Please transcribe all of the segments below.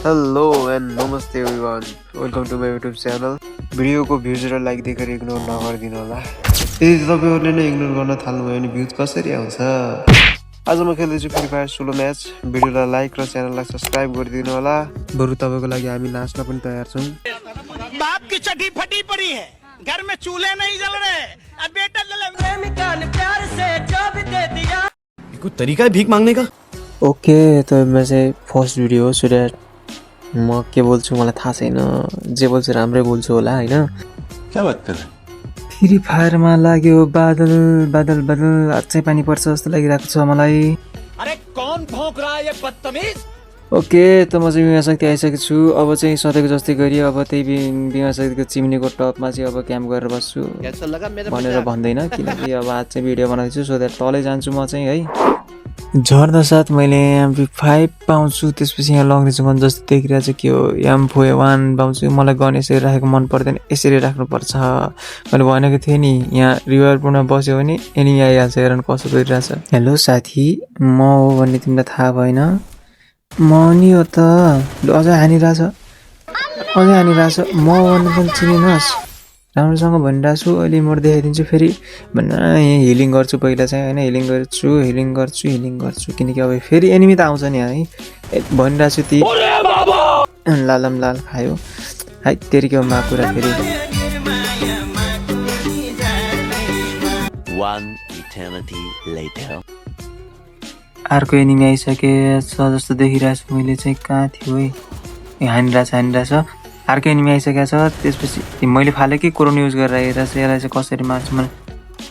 Hello and नमस्ते everyone, welcome to my YouTube channel. भिडियोको views र लाइक देखेर इग्नोर नगरिदिनु होला। यदि तपाईँहरूले नै इग्नोर गर्न थाल्नुभयो भने भ्युज कसरी आउँछ। आज म खेल्दैछु फ्री फायर सोलो म्याच। भिडियोलाई लाइक र च्यानललाई सब्सक्राइब गरिदिनु होला। बरु तपाईँको लागि हामी नाच्न पनि तयार छौँ। बाप की चड्डी फटी पड़ी है, घर में चूल्हे नहीं जल रहे, अब बेटा प्रेमिका ने प्यार से जो भी दे दिया। कोई तरीका है भीख मांगने का? ओके, तो मैं चाहिँ फर्स्ट भिडियो हो, सो द्याट म के बोल्छु मलाई थाहा छैन। जे बोल्छु राम्रै बोल्छु होला हैन। क्या बात कर रहे? फ्री फायरमा लाग्यो बादल बादल बादल, अझै पानी पर्छ जस्तो लागिरहेको छ मलाई। अरे कौन भौंक रहा है ये बदतमीज? ओके, त म चाहिँ बिमा शक्ति आइसकेको छु। अब चाहिँ सधैँको जस्तै गरी अब त्यही बिमा शक्तिको चिम्नीको टपमा चाहिँ अब क्याम्प गरेर बस्छु भनेर भन्दैन, किनकि अब आज चाहिँ भिडियो बनाउँदैछु। सो द्याट तलै जान्छु म चाहिँ है। झर्दा साथ मैले MP5 पाउँछु, त्यसपछि यहाँ लङ रेन्ज गन जस्तो देखिरहेको छ कि हो M4A1 पाउँछु। मलाई गन यसरी राखेको मन पर्दैन, यसरी राख्नुपर्छ मैले भनेको थिएँ नि। यहाँ रिभरपुरमा बस्यो भने एनिमी आइहाल्छ। हेर कसो गरिरहेछ। हेलो साथी, म हो भन्ने तिमीलाई थाहा भएन? म नि हो त, अझै हानिरहेछ म भन्ने पनि चिनिनुहोस्। राम्रोसँग भनिरहेको छु, अहिले म देखाइदिन्छु फेरि भनेर यहाँ हिलिङ गर्छु पहिला चाहिँ होइन। हिलिङ गर्छु किनकि अब फेरि एनिमी त आउँछ नि है भनिरहेको छु। ती लालम लाल खायो है तेरिको माकुरा। फेरि अर्को एनिमी आइसकेछ जस्तो देखिरहेको छु मैले चाहिँ। कहाँ थियो है, हानिरहेछ। अर्को एनिमी आइसकेको छ। त्यसपछि मैले फालेकै कोरोना युज गरेर हेरेर चाहिँ यसलाई चाहिँ कसरी मार्छु मैले।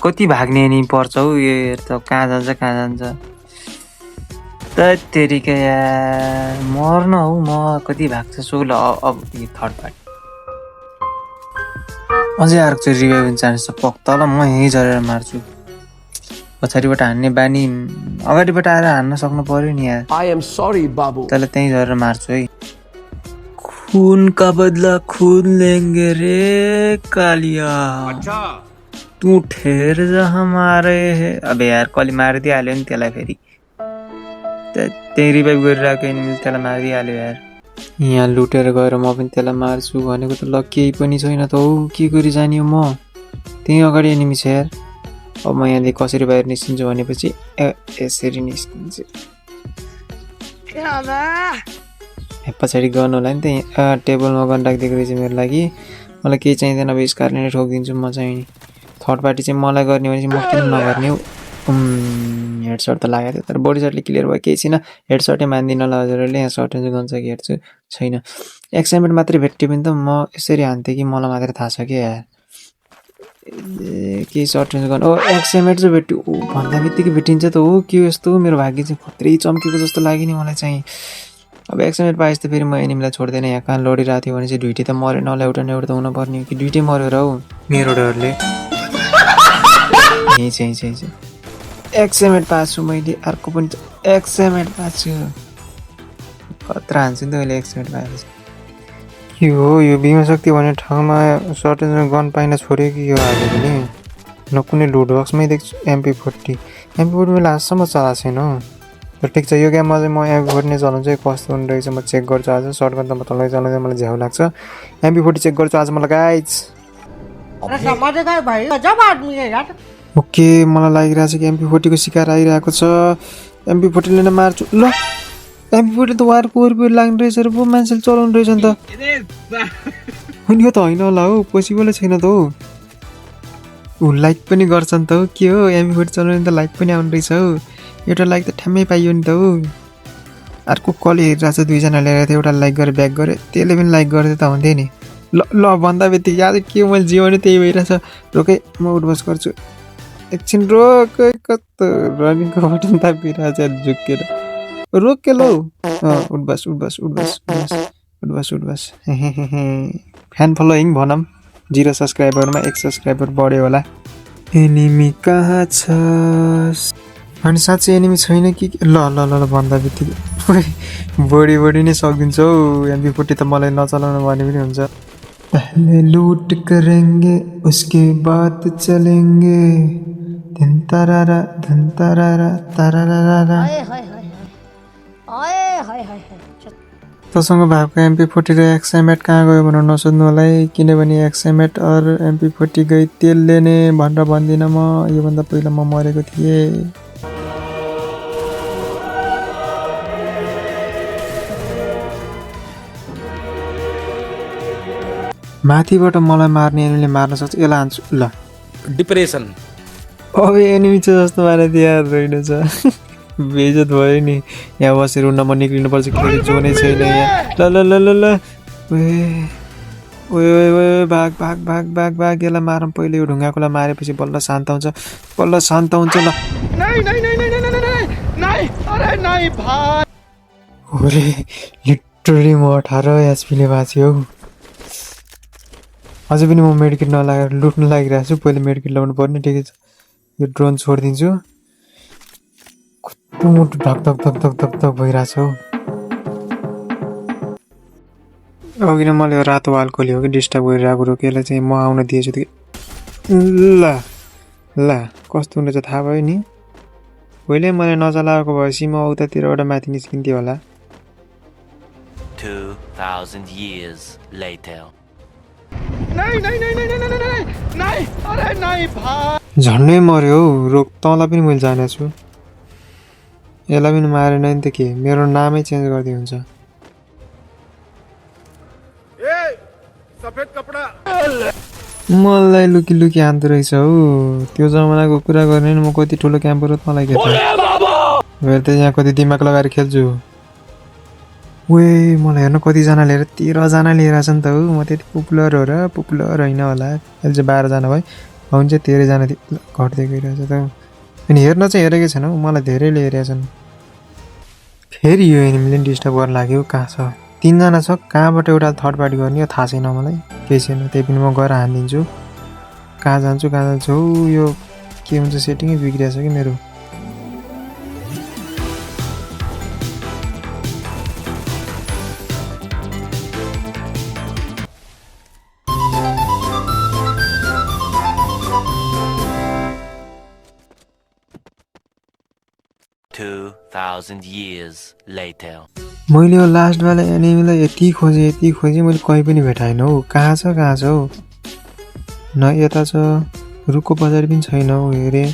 कति भाग्ने एनिमी पर्छ हौ यो। हेर त कहाँ जान्छ त तेरिका यार। मर्न हौ म कति भाग्छ सो। ल अब यो थर्ड पार्ट अझै अर्को चाहिँ रिभाइभ हुने चान्स छ पक्का। ल म यहीँ झरेर मार्छु। पछाडिबाट हान्ने बानी अगाडिबाट आएर हान्न सक्नु पर्यो नि यार। I am sorry बाबु। तँलाई त्यहीँ झरेर मार्छु है। खून का बदला खून लेंगे रे कालिया। अच्छा तू ठहर जा हमारे है। अबे यार कलि मारिदिइहाल्यो नि त्यसलाई। फेरि त्यही रिभाइभ गरिरहेको एनिमीले त्यसलाई मारिदिइहाल्यो यार। यहाँ लुटेर गएर म पनि त्यसलाई मार्छु भनेको त। ल केही पनि छैन त हौ, के गरी जाने हो म। त्यही अगाडि एनिमी छ यार। अब म यहाँदेखि कसरी बाहिर निस्किन्छु भनेपछि यसरी निस्किन्छु। पछाडि गर्नु होला नि त। टेबलमा गन राखिदिएको रहेछ मेरो लागि। मलाई केही चाहिँदैन, अब यस कारणले ठोकिदिन्छु म चाहिँ। थर्ड पार्टी चाहिँ मलाई गर्ने भने चाहिँ म किन नगर्ने हौ। हेडसट त लागेको थियो तर बडी सर्टले क्लियर भयो। केही छैन, हेडसटै मान्दिनँ होला हजुरहरूले। यहाँ सर्ट रेन्ज गन छ कि हेर्छु छैन। एक्साइटमेन्ट मात्रै भेट्यो भने त म यसरी हान्थेँ कि मलाई मात्रै थाहा छ क्या यार। केही सर्ट रेन्ज गन एक्साइटमेन्ट चाहिँ भेट्यो भन्दा बित्तिकै भेटिन्छ त हो। के यस्तो मेरो भाग्य चाहिँ खत्रै चम्केको जस्तो लाग्यो नि मलाई चाहिँ। अब एक्समेट पाएपछि त फेरि म एनिमीलाई छोड्दैन। यहाँ कहाँ लडिरहेको थियो भने चाहिँ दुइटै त मरेन होला, एउटा न एउटा त हुनुपर्ने हो कि दुइटै मऱ्यो र हौ मेरो डरले। यहीँ चाहिँ एक्समेट पाएको छु मैले। अर्को पनि एक्समेट पाएको छु। खतरा हान्छु नि त मैले एक्समेट पाएपछि। के हो यो बिमा शक्ति भन्ने ठाउँमा सर्टेज गन पाइन छोड्यो कि यो हाल्यो भने। न कुनै लुट बक्समै देख्छु MP40 मैले आजसम्म चलाएको छैन हौ। ठिक छ, यो गेममा चाहिँ म MP40 नै चलाउँछु। कस्तो हुने रहेछ म चेक गर्छु आज। सर्टगन त म तलै चलाउँदै मलाई झ्याउ लाग्छ। MP40 चेक गर्छु आज मलाई गाइज। ओके, मलाई लागिरहेको छ कि MP40 को शिकार आइरहेको छ। MP40 ले नै मार्छु। ल MP40 त वारको वरिपरि लाग्ने रहेछ र पो मान्छेले चलाउनु रहेछ नि त। यो त होइन होला हौ, पोसिबलै छैन त हौ। ऊ लाइक पनि गर्छ नि त हौ। के हो MP40 चलाउने त लाइक पनि आउने रहेछ हौ। एउटा लाइक त ठ्याम्मै पाइयो नि त हौ। अर्को कल हेरिरहेको छ, दुईजनाले हेरेको थियो। एउटा लाइक गरेर ब्याक गरे, त्यसले पनि लाइक गरिदियो त हुन्थ्यो नि। ल भन्दा बित्तिकै आज के मैले जिउने त्यही भइरहेछ। रोकै म उठबस गर्छु एकछिन। रोकै कस्तो रनिङको बटन तापिरहेछ झुक्केर। रोके लौ उठबस। फ्यान फलोइङ भनौँ। 0 सब्सक्राइबरमा 1 सब्सक्राइबर बढ्यो होला। एनिमी कहाँ छ अनि साँच्चै एनिमी छैन कि। ल भन्दा बित्तिकै बढी नै सकिदिन्छ हौ। MP40 त मलाई नचलाउनु भने पनि हुन्छ। पहले लूट करेंगे उसके बाद चलेंगे। धन तरारा तरारा। हाय हाय हाय हाय हाय हाय हाय। तसँग भएको MP40 र XM8 कहाँ गयो भनेर नसोध्नु होला है, किनभने XM8 और MP40 गई तेलले नै भनेर भन्दिनँ म। योभन्दा पहिला म मरेको थिएँ। माथिबाट मलाई मार्ने एनिमीले मार्न सक्छ, यसलाई हान्छु ल। डिप्रेशन अब एनिमी चाहिँ जस्तो मारे याद रहेनछ। बेइज्जत भयो नि। यहाँ बसेर उन्न म निक्लिनुपर्छ किनकि जोनै छैन यहाँ। ल ल ल ल ल ओए भाग भाग भाग भाग भाग। यसलाई मारौँ पहिले, यो ढुङ्गाकोलाई मारेपछि बल्ल शान्त हुन्छ, बल्ल शान्त हुन्छ। ल ओरे लिटरली म 18 एचपीले बाँच्यो हौ। अझै पनि म मेडिकेट नलागेर लुट्न लागिरहेको छु। पहिले मेडिकेट लाउनु पर्ने। ठिकै छ, यो ड्रोन छोडिदिन्छु। कस्तो मुटु धक धक धक धक धक धक भइरहेछ हौ। अब किन मैले यो रातो वाल खोल्यो कि डिस्टर्ब गरिरहेको कुरो के यसलाई चाहिँ म आउन दिएछु त। ल ल कस्तो हुँदैछ थाहा भयो नि। पहिले मैले नचलाएको भएपछि म उतातिरबाट माथि निस्किन्थेँ होला। 2000 years later. झन्डै मर्यो हौ। रोक, तँलाई पनि मैले जानेको छु। यसलाई पनि मारेन नि त के, मेरो नामै चेन्ज गरिदिए हुन्छ। मलाई लुकी लुकी हान्दो रहेछ हौ। त्यो जमानाको कुरा गर्ने नि म कति ठुलो क्याम्पर हो तँलाई के थाहा। मेरो त यहाँ कति दिमाग लगाएर खेल्छु। ओए मलाई हेर्न कतिजना लिएर 13 जना लिएर छ नि त हौ। म त्यति पपुलर हो र, पपुलर होइन होला। अहिले चाहिँ 12 जना भयो। हुन्छ 13 जना घट्दै गइरहेछ त। अनि हेर्न चाहिँ हेरेकै छैन हौ, मलाई धेरैले हेरेका छन्। फेरि यो एनिमीले डिस्टर्ब गर्न लाग्यो। कहाँ छ? 3 जना छ। कहाँबाट एउटा थर्ड पार्टी गर्ने हो थाहा छैन मलाई, केही छैन। त्यही पनि म गएर हानिदिन्छु। कहाँ जान्छु हौ। यो के हुन्छ, सेटिङै बिग्रिएछ कि मेरो। years later. मैले यो लास्टवाला एनिमीलाई यति खोजेँ मैले कहीँ पनि भेटाएन हौ। कहाँ छ हौ। न यता छ, रुखको पछाडि पनि छैन हौ। हेरेँ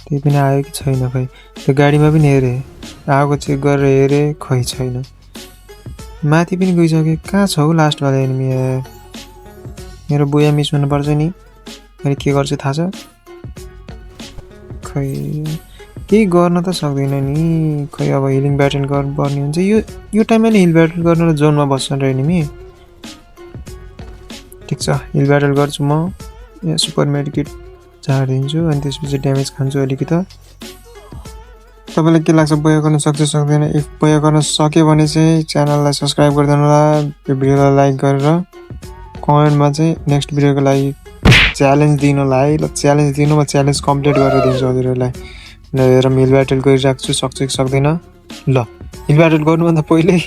त्यही पनि आयो कि छैन खै। त्यो गाडीमा पनि हेरेँ, आएको चेक गरेर हेरेँ, खै छैन। माथि पनि गइसकेँ। कहाँ छ हौ लास्टवाला एनिमी? मेरो बुया मिस हुनुपर्छ नि। मैले के गर्छु थाहा छ? खै केही गर्न त सक्दैन नि। खै अब हिलिङ ब्याटल गर्नुपर्ने हुन्छ। यो टाइममा नि हिल ब्याटल गर्न र जोनमा बस्छ र एनिमी। ठिक छ, हिल ब्याटल गर्छु म। यहाँ सुपर मेडिकेट झारिदिन्छु अनि त्यसपछि ड्यामेज खान्छु अलिकति। तपाईँलाई के लाग्छ, बोया गर्न सक्छ सक्दैन? इफ बोया गर्न सक्यो भने चाहिँ च्यानललाई सब्सक्राइब गरिदिनु होला। यो भिडियोलाई लाइक गरेर कमेन्टमा चाहिँ नेक्स्ट भिडियोको लागि च्यालेन्ज दिनुलाई। ल च्यालेन्ज दिनु, म च्यालेन्ज कम्प्लिट गरेर दिन्छु हजुरहरूलाई। हेर हिल ब्याटल गरिरहेको छु, सक्छु कि सक्दैन। ल हिल ब्याटल गर्नुभन्दा पहिल्यै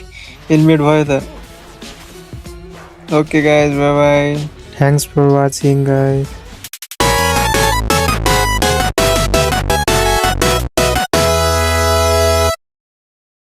हेलमेट भयो त। Okay guys, bye bye. Thanks for watching guys.